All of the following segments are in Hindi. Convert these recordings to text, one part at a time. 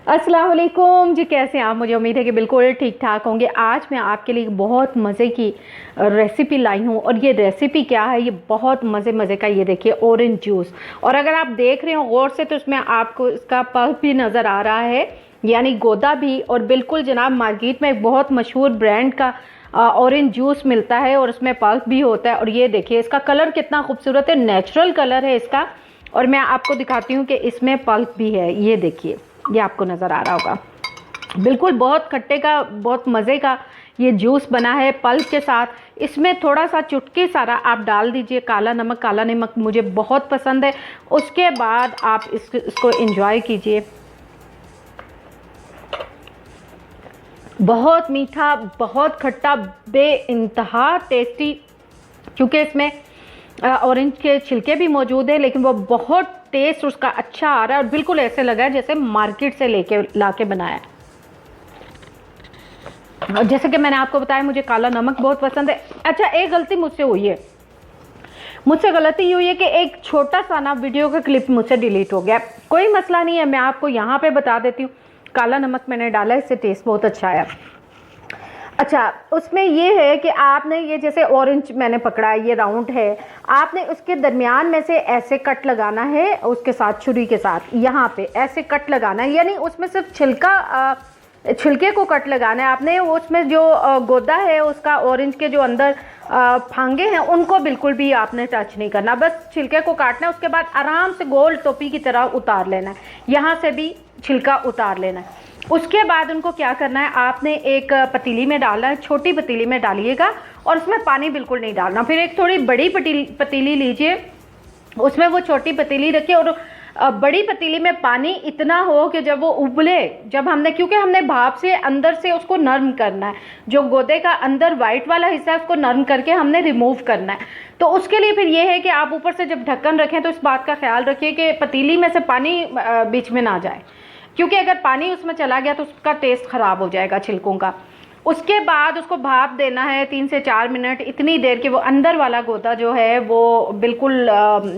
अस्सलाम वालेकुम जी, कैसे हैं आप? मुझे उम्मीद है कि बिल्कुल ठीक ठाक होंगे। आज मैं आपके लिए बहुत मज़े की रेसिपी लाई हूँ और ये रेसिपी क्या है, ये बहुत मज़े का। ये देखिए ऑरेंज जूस, और अगर आप देख रहे हो गौर से तो इसमें आपको इसका पल्प भी नज़र आ रहा है, यानी गोदा भी। और बिल्कुल जनाब, मार्केट में एक बहुत मशहूर ब्रांड का ऑरेंज जूस मिलता है और उसमें पल्प भी होता है। और ये देखिए इसका कलर कितना खूबसूरत है, नेचुरल कलर है इसका। और मैं आपको दिखाती हूँ कि इसमें पल्प भी है। ये देखिए, ये आपको नज़र आ रहा होगा। बिल्कुल बहुत खट्टे का, बहुत मज़े का ये जूस बना है पल्प के साथ। इसमें थोड़ा सा चुटकी सारा आप डाल दीजिए काला नमक। काला नमक मुझे बहुत पसंद है। उसके बाद आप इसको एंजॉय कीजिए। बहुत मीठा, बहुत खट्टा, बेइंतहा टेस्टी। क्योंकि इसमें ऑरेंज के छिलके भी मौजूद है, लेकिन वो बहुत टेस्ट उसका अच्छा आ रहा है और बिल्कुल ऐसे लगा है जैसे मार्केट से लेके लाके बनाया है। और जैसे कि मैंने आपको बताया, मुझे काला नमक बहुत पसंद है। अच्छा, एक गलती मुझसे हुई है। मुझसे गलती ये हुई है कि एक छोटा सा ना वीडियो का क्लिप मुझसे डिलीट हो गया। कोई मसला नहीं है, मैं आपको यहाँ पे बता देती हूँ। काला नमक मैंने डाला, इससे टेस्ट बहुत अच्छा आया। अच्छा, उसमें ये है कि आपने ये जैसे ऑरेंज मैंने पकड़ा है, ये राउंड है, आपने उसके दरमियान में से ऐसे कट लगाना है, उसके साथ छुरी के साथ यहाँ पे ऐसे कट लगाना है। यानी उसमें सिर्फ छिलके को कट लगाना है आपने। उसमें जो गोदा है उसका, ऑरेंज के जो अंदर फांगे हैं, उनको बिल्कुल भी आपने टच नहीं करना, बस छिलके को काटना है। उसके बाद आराम से गोल टोपी की तरह उतार लेना है, यहाँ से भी छिलका उतार लेना है। उसके बाद उनको क्या करना है, आपने एक पतीली में डालना है, छोटी पतीली में डालिएगा और उसमें पानी बिल्कुल नहीं डालना। फिर एक थोड़ी बड़ी पतीली लीजिए, उसमें वो छोटी पतीली रखिए और बड़ी पतीली में पानी इतना हो कि जब वो उबले, जब हमने, क्योंकि हमने भाप से अंदर से उसको नरम करना है, जो गोदे का अंदर वाइट वाला हिस्सा है उसको नरम करके हमने रिमूव करना है। तो उसके लिए फिर ये है कि आप ऊपर से जब ढक्कन रखें तो इस बात का ख्याल रखिए कि पतीली में से पानी बीच में ना जाए, क्योंकि अगर पानी उसमें चला गया तो उसका टेस्ट ख़राब हो जाएगा छिलकों का। उसके बाद उसको भाप देना है 3 से 4 मिनट, इतनी देर कि वो अंदर वाला गोदा जो है वो बिल्कुल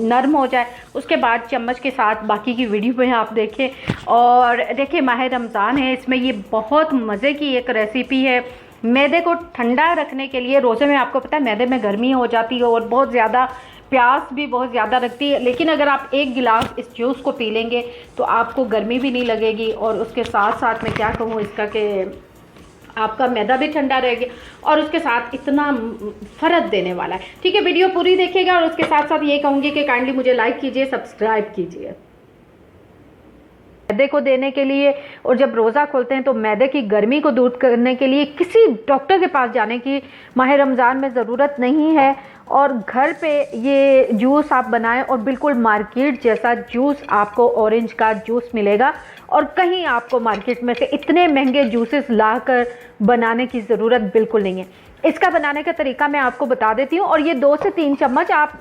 नरम हो जाए। उसके बाद चम्मच के साथ बाकी की वीडियो में आप देखें। और देखिए, माह रमज़ान है, इसमें ये बहुत मज़े की एक रेसिपी है। मैदे को ठंडा रखने के लिए, रोज़े में आपको पता है मैदे में गर्मी हो जाती है और बहुत ज़्यादा प्यास भी बहुत ज़्यादा रखती है, लेकिन अगर आप एक गिलास इस जूस को पी लेंगे तो आपको गर्मी भी नहीं लगेगी। और उसके साथ साथ मैं क्या कहूँ इसका कि आपका मैदा भी ठंडा रहेगा और उसके साथ इतना फ़र्क देने वाला है। ठीक है, वीडियो पूरी देखिएगा। और उसके साथ साथ ये कहूँगी कि काइंडली मुझे लाइक कीजिए, सब्सक्राइब कीजिए। मैदे को देने के लिए, और जब रोज़ा खोलते हैं तो मैदे की गर्मी को दूर करने के लिए किसी डॉक्टर के पास जाने की माह रमज़ान में ज़रूरत नहीं है। और घर पे ये जूस आप बनाएं और बिल्कुल मार्केट जैसा जूस आपको ऑरेंज का जूस मिलेगा। और कहीं आपको मार्केट में से इतने महंगे जूसेस लाकर बनाने की ज़रूरत बिल्कुल नहीं है। इसका बनाने का तरीका मैं आपको बता देती हूँ। और ये 2 से 3 चम्मच आप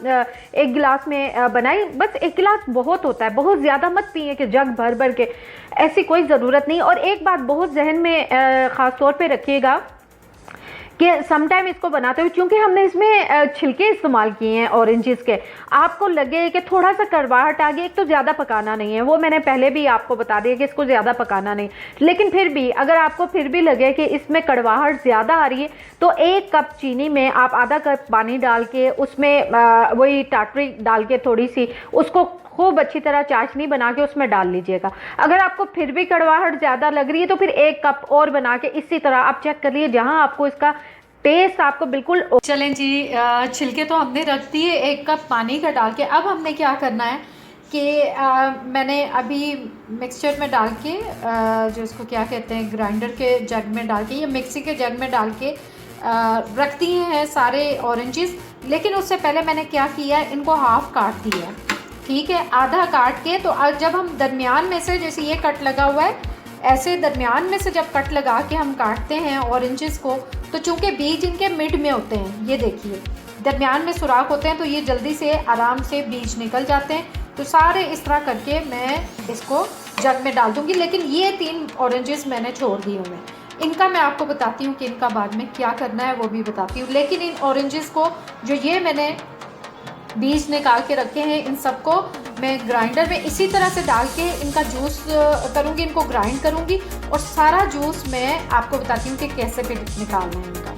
एक गिलास में बनाएं। बस एक गिलास बहुत होता है, बहुत ज़्यादा मत पिए कि जग भर भर के, ऐसी कोई ज़रूरत नहीं। और एक बात बहुत जहन में ख़ास तौर पे रखिएगा कि समटाइम इसको बनाते हुए, क्योंकि हमने इसमें छिलके इस्तेमाल किए हैं ऑरेंजेस के, आपको लगे कि थोड़ा सा कड़वाहट आ गई। एक तो ज़्यादा पकाना नहीं है, वो मैंने पहले भी आपको बता दिया कि इसको ज़्यादा पकाना नहीं, लेकिन फिर भी अगर आपको फिर भी लगे कि इसमें कड़वाहट ज़्यादा आ रही है तो 1 कप चीनी में आप आधा कप पानी डाल के उसमें वही टाटरी डाल के थोड़ी सी उसको खूब अच्छी तरह चाशनी बना के उसमें डाल लीजिएगा। अगर आपको फिर भी कड़वाहट ज़्यादा लग रही है तो फिर 1 कप और बना के इसी तरह आप चेक कर लिए, जहाँ आपको इसका टेस्ट आपको बिल्कुल। चलें जी, छिलके तो हमने रख दिए 1 कप पानी का डाल के। अब हमने क्या करना है कि मैंने अभी मिक्सचर में डाल के जो इसको क्या कहते हैं, ग्राइंडर के जग में डाल के या मिक्सी के जग में डाल के रख दिए हैं सारे ऑरेंजेस। लेकिन उससे पहले मैंने क्या किया है, इनको हाफ काट दिया है। ठीक है, आधा काट के, तो जब हम दरमियान में से, जैसे ये कट लगा हुआ है, ऐसे दरमियान में से जब कट लगा के हम काटते हैं ऑरेंजेस को, तो चूंकि बीज इनके मिड में होते हैं, ये देखिए दरमियान में सुराख होते हैं, तो ये जल्दी से आराम से बीज निकल जाते हैं। तो सारे इस तरह करके मैं इसको जग में डाल दूँगी। लेकिन ये 3 ऑरेंजेस मैंने छोड़ दिए हुए हैं, इनका मैं आपको बताती हूँ कि इनका बाद में क्या करना है वो भी बताती हूँ। लेकिन इन ऑरेंजेस को, जो ये मैंने बीज निकाल के रखे हैं, इन सबको मैं ग्राइंडर में इसी तरह से डाल के इनका जूस करूँगी, इनको ग्राइंड करूँगी और सारा जूस मैं आपको बताती हूँ कि कैसे फिर निकालना है इनका।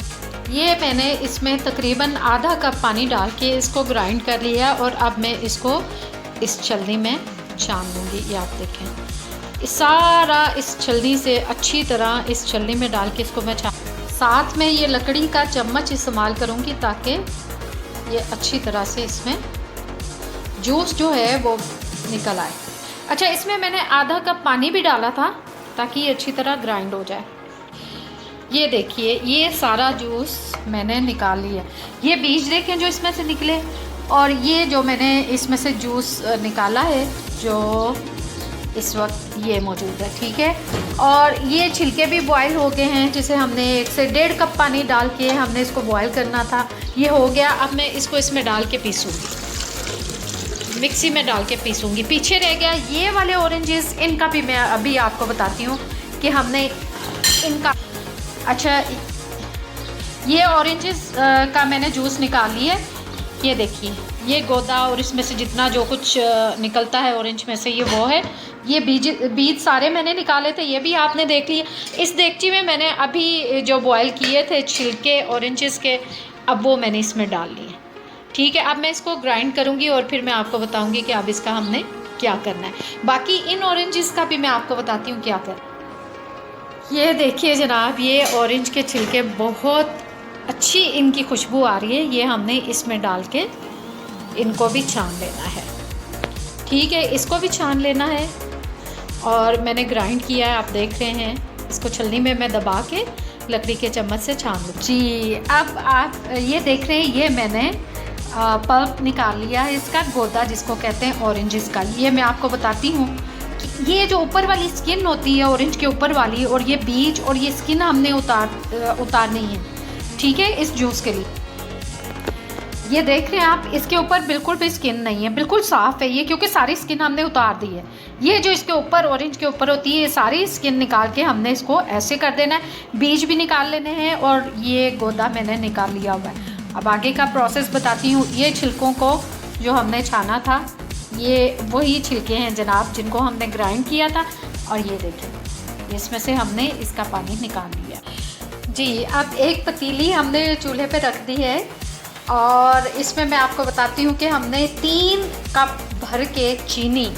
ये मैंने इसमें तकरीबन आधा कप पानी डाल के इसको ग्राइंड कर लिया और अब मैं इसको इस छलनी में छान लूँगी। ये आप देखें सारा इस छलनी से अच्छी तरह इस छलनी में डाल के इसको मैं साथ में ये लकड़ी का चम्मच इस्तेमाल करूँगी ताकि ये अच्छी तरह से इसमें जूस जो है वो निकल आए। अच्छा, इसमें मैंने आधा कप पानी भी डाला था ताकि ये अच्छी तरह ग्राइंड हो जाए। ये देखिए ये सारा जूस मैंने निकाल लिया। ये बीज देखें जो इसमें से निकले, और ये जो मैंने इसमें से जूस निकाला है जो इस वक्त ये मौजूद है, ठीक है। और ये छिलके भी बॉयल हो गए हैं, जिसे हमने 1 से 1.5 कप पानी डाल के हमने इसको बॉयल करना था। ये हो गया। अब मैं इसको इसमें डाल के पीसूँगी, मिक्सी में डाल के पीसूँगी। पीछे रह गया ये वाले ऑरेंजेस, इनका भी मैं अभी आपको बताती हूँ कि हमने इनका, अच्छा ये ऑरेंजेस का मैंने जूस निकाल लिया। ये देखिए ये गोदा और इसमें से जितना जो कुछ निकलता है ऑरेंज में से ये वो है। ये बीज सारे मैंने निकाले थे, ये भी आपने देख लिया। इस देगची में मैंने अभी जो बॉयल किए थे छिलके ऑरेंजेस के, अब वो मैंने इसमें डाल लिए, ठीक है। अब मैं इसको ग्राइंड करूँगी और फिर मैं आपको बताऊँगी कि अब इसका हमने क्या करना है। बाकी इन ऑरेंजेस का भी मैं आपको बताती हूँ क्या करना। ये देखिए जनाब, ये ऑरेंज के छिलके बहुत अच्छी इनकी खुशबू आ रही है। ये हमने इसमें डाल के इनको भी छान लेना है, ठीक है। इसको भी छान लेना है और मैंने ग्राइंड किया है, आप देख रहे हैं। इसको छलनी में मैं दबा के लकड़ी के चम्मच से छान लूँ जी। अब आप ये देख रहे हैं ये मैंने पल्प निकाल लिया है इसका, गोदा जिसको कहते हैं ऑरेंजेस का। ये मैं आपको बताती हूँ कि ये जो ऊपर वाली स्किन होती है ऑरेंज के ऊपर वाली, और ये बीज और ये स्किन हमने उतारनी है, ठीक है, इस जूस के लिए। ये देख रहे हैं आप, इसके ऊपर बिल्कुल भी स्किन नहीं है, बिल्कुल साफ़ है ये, क्योंकि सारी स्किन हमने उतार दी है। ये जो इसके ऊपर ऑरेंज के ऊपर होती है, ये सारी स्किन निकाल के हमने इसको ऐसे कर देना है। बीज भी निकाल लेने हैं और ये गोदा मैंने निकाल लिया हुआ है। अब आगे का प्रोसेस बताती हूँ। ये छिलकों को जो हमने छाना था, ये वही छिलके हैं जनाब जिनको हमने ग्राइंड किया था। और ये देखें इसमें से हमने इसका पानी निकाल लिया जी। अब एक पतीली हमने चूल्हे पे रख दी है और इसमें मैं आपको बताती हूँ कि हमने 3 कप भर के चीनी,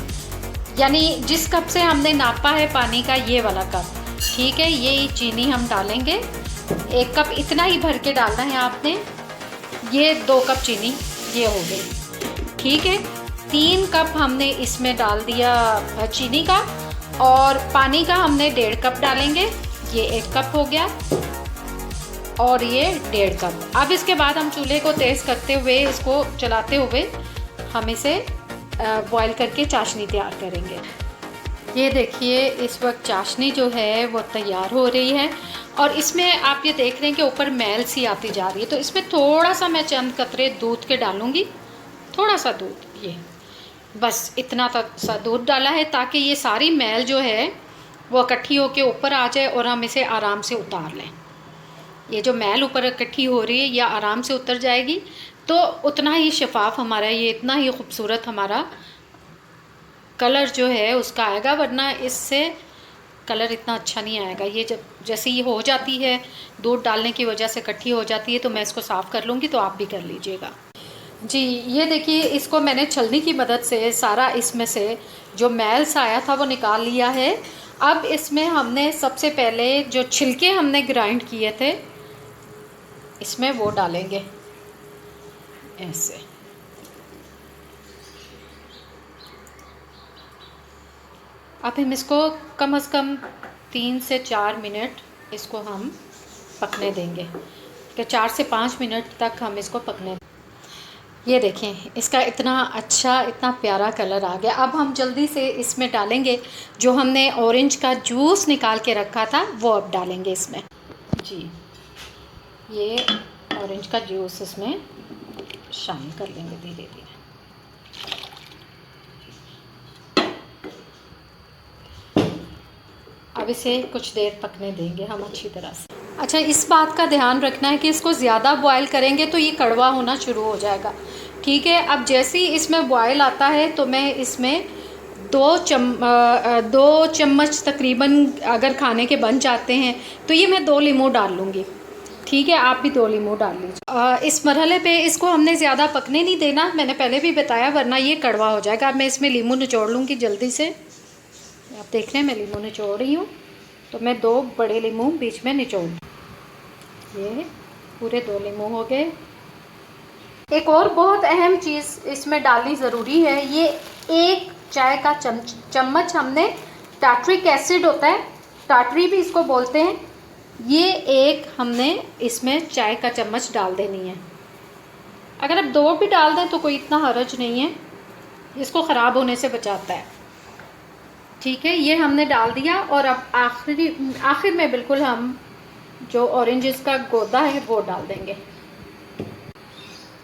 यानी जिस कप से हमने नापा है पानी का ये वाला कप, ठीक है, ये चीनी हम डालेंगे। 1 कप इतना ही भर के डालना है आपने। ये 2 कप चीनी ये हो गई, ठीक है। 3 कप हमने इसमें डाल दिया चीनी का, और पानी का हमने 1.5 कप डालेंगे। ये 1 कप हो गया और ये 1.5 कप। अब इसके बाद हम चूल्हे को तेज़ करते हुए, इसको चलाते हुए हम इसे बॉईल करके चाशनी तैयार करेंगे। ये देखिए इस वक्त चाशनी जो है वो तैयार हो रही है और इसमें आप ये देख रहे हैं कि ऊपर मैल सी आती जा रही है। तो इसमें थोड़ा सा मैं चंद कतरे दूध के डालूँगी, थोड़ा सा दूध, ये बस इतना तक सा दूध डाला है ताकि ये सारी मैल जो है वो इकट्ठी होके ऊपर आ जाए और हम इसे आराम से उतार लें। ये जो मैल ऊपर इकट्ठी हो रही है या आराम से उतर जाएगी तो उतना ही शफाफ हमारा, ये इतना ही खूबसूरत हमारा कलर जो है उसका आएगा, वरना इससे कलर इतना अच्छा नहीं आएगा। ये जब जैसे ये हो जाती है, दूध डालने की वजह से इकट्ठी हो जाती है, तो मैं इसको साफ़ कर लूँगी, तो आप भी कर लीजिएगा जी। ये देखिए इसको मैंने छलनी की मदद से सारा इसमें से जो मैल सा आया था वो निकाल लिया है। अब इसमें हमने सबसे पहले जो छिलके हमने ग्राइंड किए थे इसमें वो डालेंगे ऐसे। अब हम इसको कम से कम 3 से 4 मिनट इसको हम पकने देंगे, कि 4 से 5 मिनट तक हम इसको पकने। ये देखें इसका इतना अच्छा, इतना प्यारा कलर आ गया। अब हम जल्दी से इसमें डालेंगे जो हमने ऑरेंज का जूस निकाल के रखा था, वो अब डालेंगे इसमें जी। ये ऑरेंज का जूस इसमें शामिल कर लेंगे धीरे धीरे। अब इसे कुछ देर पकने देंगे हम अच्छी तरह से। अच्छा, इस बात का ध्यान रखना है कि इसको ज़्यादा बॉयल करेंगे तो ये कड़वा होना शुरू हो जाएगा। ठीक है। अब जैसे ही इसमें बॉयल आता है तो मैं इसमें 2 चम्मच तकरीबन, अगर खाने के बन जाते हैं तो ये मैं 2 लीमू डाल लूँगी। ठीक है, आप भी 2 लीमू डाल लीजिए। इस मरहले पे इसको हमने ज़्यादा पकने नहीं देना, मैंने पहले भी बताया, वरना ये कड़वा हो जाएगा। अब मैं इसमें लीमू निचोड़ लूँगी जल्दी से। आप देख रहे हैं मैं लीमू निचोड़ रही हूँ, तो मैं 2 बड़े लीमू बीच में निचोड़, ये पूरे 2 लीमू हो गए। एक और बहुत अहम चीज़ इसमें डालनी ज़रूरी है, ये 1 चाय का चम्मच हमने टार्ट्रिक एसिड होता है, टार्ट्री भी इसको बोलते हैं, ये 1 हमने इसमें चाय का चम्मच डाल देनी है। अगर आप 2 भी डाल दें तो कोई इतना हर्ज नहीं है, इसको ख़राब होने से बचाता है। ठीक है, ये हमने डाल दिया। और अब आखिर में बिल्कुल हम जो ऑरेंजेस का गोदा है वो डाल देंगे।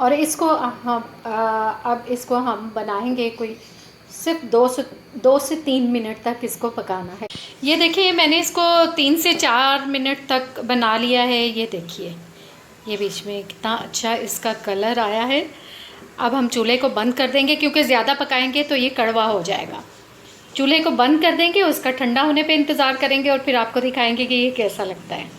और इसको अब इसको हम बनाएंगे कोई सिर्फ 2 से 3 मिनट तक इसको पकाना है। ये देखिए मैंने इसको 3 से 4 मिनट तक बना लिया है। ये देखिए ये बीच में कितना अच्छा इसका कलर आया है। अब हम चूल्हे को बंद कर देंगे, क्योंकि ज़्यादा पकाएंगे तो ये कड़वा हो जाएगा। चूल्हे को बंद कर देंगे, उसका ठंडा होने पे इंतज़ार करेंगे और फिर आपको दिखाएंगे कि ये कैसा लगता है।